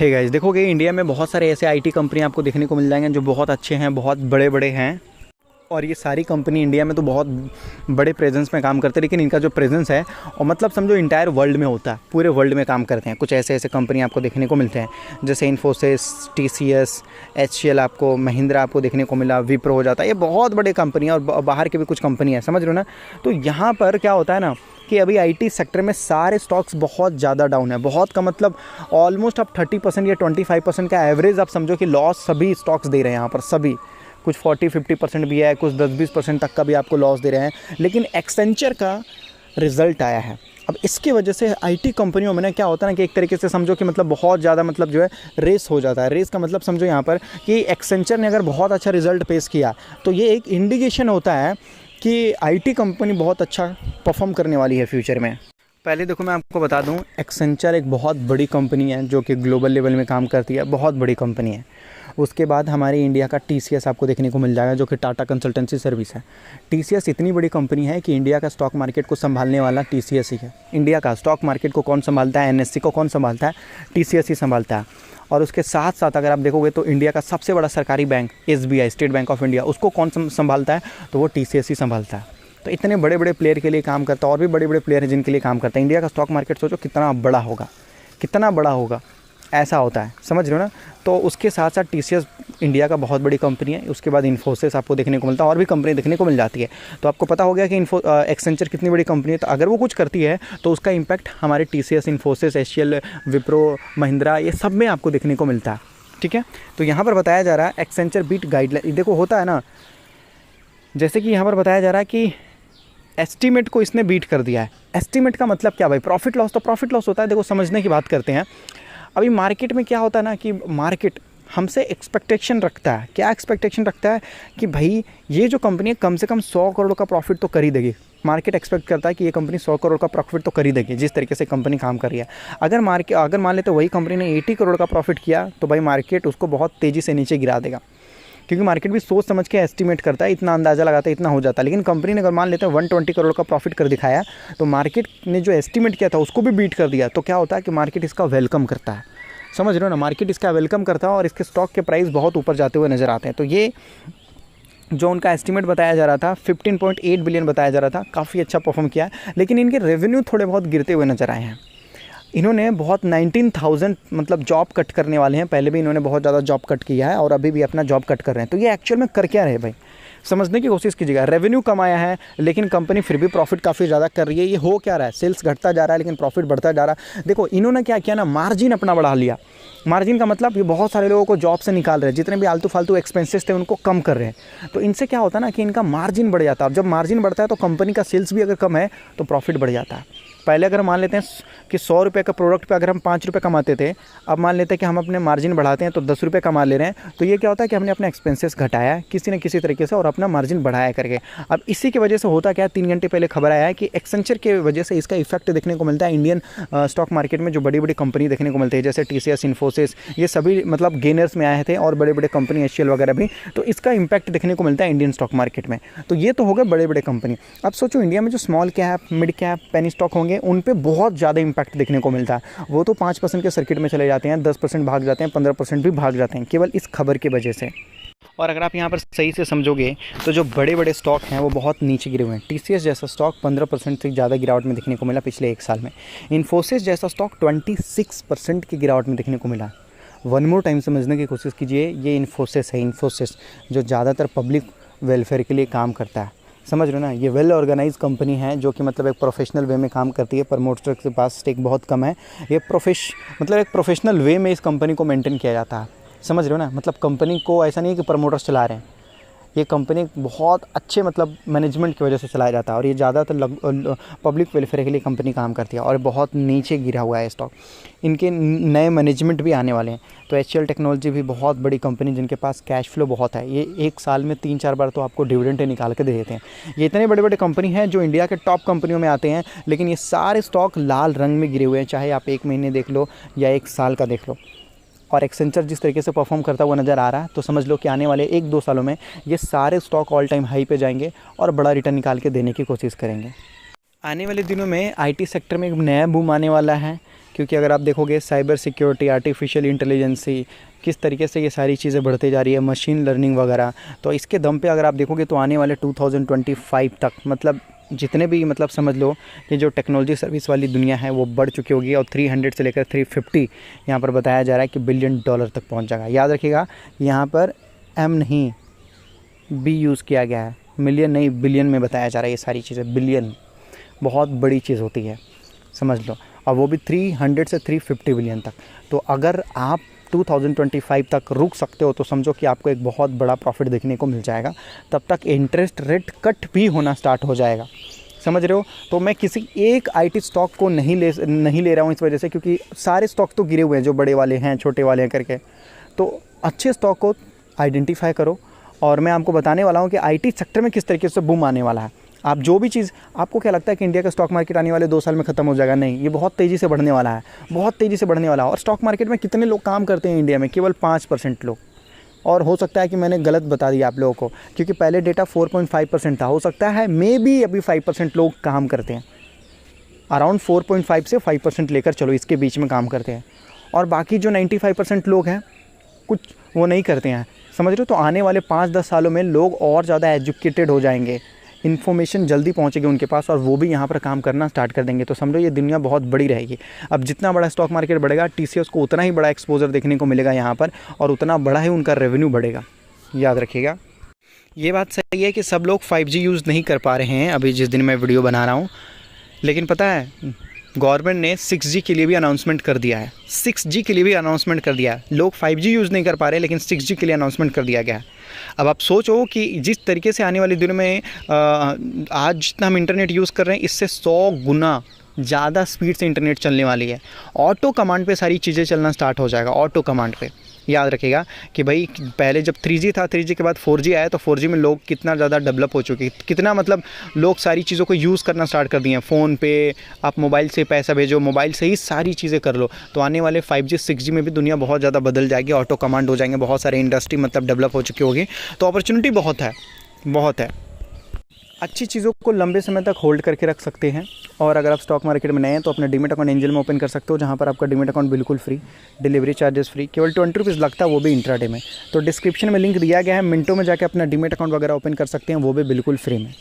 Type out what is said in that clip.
Hey guys, देखोगे India में बहुत सारे ऐसे आईटी कंपनी आपको देखने को मिल जाएंगे जो बहुत अच्छे हैं, बहुत बड़े बड़े हैं। और ये सारी कंपनी इंडिया में तो बहुत बड़े प्रेजेंस में काम करते हैं, लेकिन इनका जो प्रेजेंस है और मतलब समझो इंटायर वर्ल्ड में होता है, पूरे वर्ल्ड में काम करते हैं। कुछ ऐसे ऐसे कंपनी आपको देखने को मिलते हैं जैसे इन्फोसिस, TCS, HCL, आपको महिंद्रा आपको देखने को मिला, विप्रो हो जाता है। ये बहुत बड़े कंपनी है और बाहर के भी कुछ कंपनी है, समझ रहे हो ना। तो यहाँ पर क्या होता है ना कि अभी आईटी सेक्टर में सारे स्टॉक्स बहुत ज़्यादा डाउन है। बहुत का मतलब ऑलमोस्ट आप 30% या 25% का एवरेज आप समझो कि लॉस सभी स्टॉक्स दे रहे हैं यहाँ पर। सभी कुछ 40-50% भी है, कुछ 10-20% तक का भी आपको लॉस दे रहे हैं। लेकिन एक्सेंचर का रिजल्ट आया है। अब इसकी वजह से आईटी कंपनियों में ना क्या होता है ना कि एक तरीके से समझो कि मतलब बहुत ज़्यादा मतलब जो है रेस हो जाता है। रेस का मतलब समझो यहाँ पर कि एक्सेंचर ने अगर बहुत अच्छा रिजल्ट पेश किया तो ये एक इंडिकेशन होता है कि आईटी कंपनी बहुत अच्छा परफॉर्म करने वाली है फ्यूचर में। पहले देखो मैं आपको बता दूं, एक्सेंचर एक बहुत बड़ी कंपनी है जो कि ग्लोबल लेवल में काम करती है, बहुत बड़ी कंपनी है। उसके बाद हमारे इंडिया का TCS आपको देखने को मिल जाएगा जो कि टाटा कंसल्टेंसी सर्विस है। TCS इतनी बड़ी कंपनी है कि इंडिया का स्टॉक मार्केट को संभालने वाला TCS ही है। इंडिया का स्टॉक मार्केट को कौन संभालता है, NSE को कौन संभालता है, TCS ही संभालता है। और उसके साथ साथ अगर आप देखोगे तो इंडिया का सबसे बड़ा सरकारी bank SBI, state bank of India, उसको कौन संभालता है, तो वो TCS ही संभालता है। तो इतने बड़े बड़े प्लेयर के लिए काम करता है, और भी बड़े बड़े प्लेयर हैं जिनके लिए काम करता है। इंडिया का स्टॉक मार्केट सोचो कितना बड़ा होगा, कितना बड़ा होगा, ऐसा होता है, समझ रहे हो ना। तो उसके साथ साथ TCS इंडिया का बहुत बड़ी कंपनी है। उसके बाद इन्फोसिस आपको देखने को मिलता है, और भी कंपनी देखने को मिल जाती है। तो आपको पता हो गया कि एक्सेंचर कितनी बड़ी कंपनी है। तो अगर वो कुछ करती है तो उसका इम्पैक्ट हमारे TCS, इन्फोसिस, HCL, विप्रो, महिंद्रा, ये सब में आपको देखने को मिलता है। ठीक है, तो यहाँ पर बताया जा रहा है एक्सेंचर बीट गाइडलाइन। देखो होता है ना, जैसे कि यहाँ पर बताया जा रहा है कि एस्टीमेट को इसने बीट कर दिया है। एस्टीमेट का मतलब क्या भाई, प्रॉफिट लॉस, तो प्रॉफिट लॉस होता है। देखो समझने की बात करते हैं। अभी मार्केट में क्या होता है ना कि मार्केट हमसे एक्सपेक्टेशन रखता है। क्या एक्सपेक्टेशन रखता है कि भाई ये जो कंपनी है कम से कम 100 करोड़ का प्रॉफिट तो कर ही देगी। मार्केट एक्सपेक्ट करता है कि ये कंपनी 100 करोड़ का प्रॉफिट तो कर ही देगी, जिस तरीके से कंपनी काम कर रही है। अगर मान लेते वही कंपनी ने 80 करोड़ का प्रॉफिट किया तो भाई मार्केट उसको बहुत तेज़ी से नीचे गिरा देगा, क्योंकि मार्केट भी सोच समझ के एस्टीमेट करता है, इतना अंदाज़ा लगाता है, इतना हो जाता है। लेकिन कंपनी ने अगर मान लेते हैं 120 करोड़ का प्रॉफिट कर दिखाया तो मार्केट ने जो एस्टीमेट किया था उसको भी बीट कर दिया, तो क्या होता है कि मार्केट इसका वेलकम करता है। समझ रहे हो ना, मार्केट इसका वेलकम करता है और इसके स्टॉक के प्राइस बहुत ऊपर जाते हुए नज़र आते हैं। तो ये जो उनका एस्टीमेट बताया जा रहा था 15.8 बिलियन बताया जा रहा था, काफ़ी अच्छा परफॉर्म किया है। लेकिन इनके रेवेन्यू थोड़े बहुत गिरते हुए नज़र आए हैं। इन्होंने बहुत 19,000 मतलब जॉब कट करने वाले हैं। पहले भी इन्होंने बहुत ज़्यादा जॉब कट किया है और अभी भी अपना जॉब कट कर रहे हैं। तो ये एक्चुअल में कर क्या रहे भाई, समझने की कोशिश कीजिएगा। रेवेन्यू कम आया है लेकिन कंपनी फिर भी प्रॉफिट काफ़ी ज़्यादा कर रही है। ये हो क्या रहा है, सेल्स घटता जा रहा है लेकिन प्रॉफिट बढ़ता जा रहा है। देखो इन्होंने क्या किया ना, मार्जिन अपना बढ़ा लिया। मार्जिन का मतलब ये बहुत सारे लोगों को जॉब से निकाल रहे हैं, जितने भी आलतू फालतू एक्सपेंसेस थे उनको कम कर रहे हैं। तो इनसे क्या होता है ना कि इनका मार्जिन बढ़ जाता है। अब जब मार्जिन बढ़ता है तो कंपनी का सेल्स भी अगर कम है तो प्रॉफिट बढ़ जाता है। पहले अगर मान लेते हैं कि 100 रुपये का प्रोडक्ट पे अगर हम 5 रुपये कमाते थे, अब मान लेते हैं कि हम अपने मार्जिन बढ़ाते हैं तो 10 रुपये कमा ले रहे हैं। तो ये क्या होता है कि हमने अपने एक्सपेंसेस घटाया है किसी न किसी तरीके से और अपना मार्जिन बढ़ाया करके। अब इसी की वजह से होता क्या है, 3 घंटे पहले खबर आया है कि एक्सेंचर के वजह से इसका इफेक्ट देखने को मिलता है इंडियन स्टॉक मार्केट में। जो बड़ी बड़ी कंपनी देखने को मिलती है जैसे TCS, इन्फोसिस, ये सभी मतलब गेनर्स में आए थे, और बड़े बड़े कंपनी HCL वगैरह भी। तो इसका इंपैक्ट देखने को मिलता है इंडियन स्टॉक मार्केट में। तो ये तो हो गए बड़े बड़े कंपनी। अब सोचो इंडिया में जो small cap, mid cap, penny stock होंगे उन पे बहुत ज़्यादा इंपैक्ट देखने को मिलता है। वो तो 5% के सर्किट में चले जाते हैं, 10% भाग जाते हैं, 15% भी भाग जाते हैं केवल इस खबर की वजह से। और अगर आप यहाँ पर सही से समझोगे तो जो बड़े बड़े स्टॉक हैं वो बहुत नीचे गिरे हुए हैं। TCS जैसा स्टॉक 15% से ज़्यादा गिरावट में देखने को मिला पिछले 1 साल में। इन्फोसिस जैसा स्टॉक 26% की गिरावट में देखने को मिला। वन मोर टाइम समझने की कोशिश कीजिए, ये इन्फोसिस है। इन्फोसिस जो ज़्यादातर पब्लिक वेलफेयर के लिए काम करता है, समझ रहे हो ना। ये वेल ऑर्गेनाइज कंपनी है जो कि मतलब एक प्रोफेशनल वे में काम करती है। प्रमोटर के पास स्टेक बहुत कम है। ये मतलब एक प्रोफेशनल वे में इस कंपनी को मेंटेन किया जाता है, समझ रहे हो ना। मतलब कंपनी को ऐसा नहीं है कि प्रमोटर्स चला रहे हैं, ये कंपनी बहुत अच्छे मतलब मैनेजमेंट की वजह से चलाया जाता है। और ये ज़्यादातर पब्लिक वेलफेयर के लिए कंपनी काम करती है और बहुत नीचे गिरा हुआ है स्टॉक। इनके नए मैनेजमेंट भी आने वाले हैं। तो HCL टेक्नोलॉजी भी बहुत बड़ी कंपनी जिनके पास कैश फ्लो बहुत है। ये 1 साल में 3-4 बार तो आपको डिविडेंड निकाल के दे देते हैं। ये इतने बड़े बड़े कंपनी हैं जो इंडिया के टॉप कंपनियों में आते हैं, लेकिन ये सारे स्टॉक लाल रंग में गिरे हुए हैं, चाहे आप 1 महीने देख लो या 1 साल का देख लो। और एक्सेंचर जिस तरीके से परफॉर्म करता हुआ नज़र आ रहा है तो समझ लो कि आने वाले 1-2 सालों में ये सारे स्टॉक ऑल टाइम हाई पे जाएंगे और बड़ा रिटर्न निकाल के देने की कोशिश करेंगे। आने वाले दिनों में आईटी सेक्टर में एक नया बूम आने वाला है। क्योंकि अगर आप देखोगे साइबर सिक्योरिटी, आर्टिफिशियल इंटेलिजेंसी, किस तरीके से ये सारी चीज़ें बढ़ते जा रही है, मशीन लर्निंग वगैरह, तो इसके दम पे अगर आप देखोगे तो आने वाले 2025 तक मतलब जितने भी मतलब समझ लो कि जो टेक्नोलॉजी सर्विस वाली दुनिया है वो बढ़ चुकी होगी और 300 से लेकर 350 यहाँ पर बताया जा रहा है कि बिलियन डॉलर तक पहुँच जाएगा। याद रखिएगा यहाँ पर एम नहीं बी यूज़ किया गया है, मिलियन नहीं बिलियन में बताया जा रहा है ये सारी चीज़ें। बिलियन बहुत बड़ी चीज़ होती है, समझ लो, और वो भी 300 से 350 बिलियन तक। तो अगर आप 2025 तक रुक सकते हो तो समझो कि आपको एक बहुत बड़ा प्रॉफिट देखने को मिल जाएगा। तब तक इंटरेस्ट रेट कट भी होना स्टार्ट हो जाएगा, समझ रहे हो। तो मैं किसी एक आईटी स्टॉक को नहीं ले रहा हूँ इस वजह से, क्योंकि सारे स्टॉक तो गिरे हुए हैं, जो बड़े वाले हैं छोटे वाले हैं करके। तो अच्छे स्टॉक को आइडेंटिफाई करो और मैं आपको बताने वाला हूँ कि आईटी सेक्टर में किस तरीके से बूम आने वाला है। आप जो भी चीज़, आपको क्या लगता है कि इंडिया का स्टॉक मार्केट आने वाले 2 साल में ख़त्म हो जाएगा? नहीं, ये बहुत तेज़ी से बढ़ने वाला है, बहुत तेज़ी से बढ़ने वाला है। और स्टॉक मार्केट में कितने लोग काम करते हैं इंडिया में? केवल 5% लोग। और हो सकता है कि मैंने गलत बता दिया आप लोगों को, क्योंकि पहले डेटा 4.5% था, हो सकता है मे बी अभी 5% लोग काम करते हैं। अराउंड 4.5 से 5% लेकर चलो, इसके बीच में काम करते हैं। और बाकी जो 95% लोग हैं कुछ वो नहीं करते हैं, समझ रहे हो। तो आने वाले 5-10 सालों में लोग और ज़्यादा एजुकेटेड हो जाएंगे, इन्फॉर्मेशन जल्दी पहुंचेगी उनके पास और वो भी यहाँ पर काम करना स्टार्ट कर देंगे। तो समझो ये दुनिया बहुत बड़ी रहेगी। अब जितना बड़ा स्टॉक मार्केट बढ़ेगा, टीसीएस को उतना ही बड़ा एक्सपोजर देखने को मिलेगा यहाँ पर, और उतना बड़ा ही उनका रेवेन्यू बढ़ेगा। याद रखिएगा। ये बात सही है कि सब लोग 5G यूज़ नहीं कर पा रहे हैं अभी जिस दिन मैं वीडियो बना रहा हूँ, लेकिन पता है गवर्नमेंट ने 6G के लिए भी अनाउंसमेंट कर दिया है। 6G के लिए भी अनाउंसमेंट कर दिया है। लोग 5G यूज़ नहीं कर पा रहे, लेकिन 6G के लिए अनाउंसमेंट कर दिया गया है। अब आप सोचो कि जिस तरीके से आने वाले दिनों में आज जितना हम इंटरनेट यूज़ कर रहे हैं, इससे 100 गुना ज़्यादा स्पीड से इंटरनेट चलने वाली है। ऑटो कमांड पे सारी चीज़ें चलना स्टार्ट हो जाएगा, ऑटो कमांड पे। याद रखिएगा कि भाई पहले जब 3G था, 3G के बाद 4G आया, तो 4G में लोग कितना ज़्यादा डेवलप हो चुके, कितना मतलब लोग सारी चीज़ों को यूज़ करना स्टार्ट कर दिए हैं। फ़ोन पे आप मोबाइल से पैसा भेजो, मोबाइल से ही सारी चीज़ें कर लो। तो आने वाले 5G 6G में भी दुनिया बहुत ज़्यादा बदल जाएगी, ऑटो कमांड हो जाएंगे, बहुत सारे इंडस्ट्री मतलब डेवलप हो चुकी होगी। तो अपॉर्चुनिटी बहुत है, बहुत है। अच्छी चीज़ों को लंबे समय तक होल्ड करके रख सकते हैं। और अगर आप स्टॉक मार्केट में नए हैं तो अपना डीमेट अकाउंट एंजल में ओपन कर सकते हो, जहां पर आपका डीमेट अकाउंट बिल्कुल फ्री, डिलीवरी चार्जेस फ्री, केवल 20 रुपीज़ लगता है, वो भी इंट्राडे में। तो डिस्क्रिप्शन में लिंक दिया गया है, मिनटों में जाकर अपना डीमेट अकाउंट वगैरह ओपन कर सकते हैं, वो भी बिल्कुल फ्री में।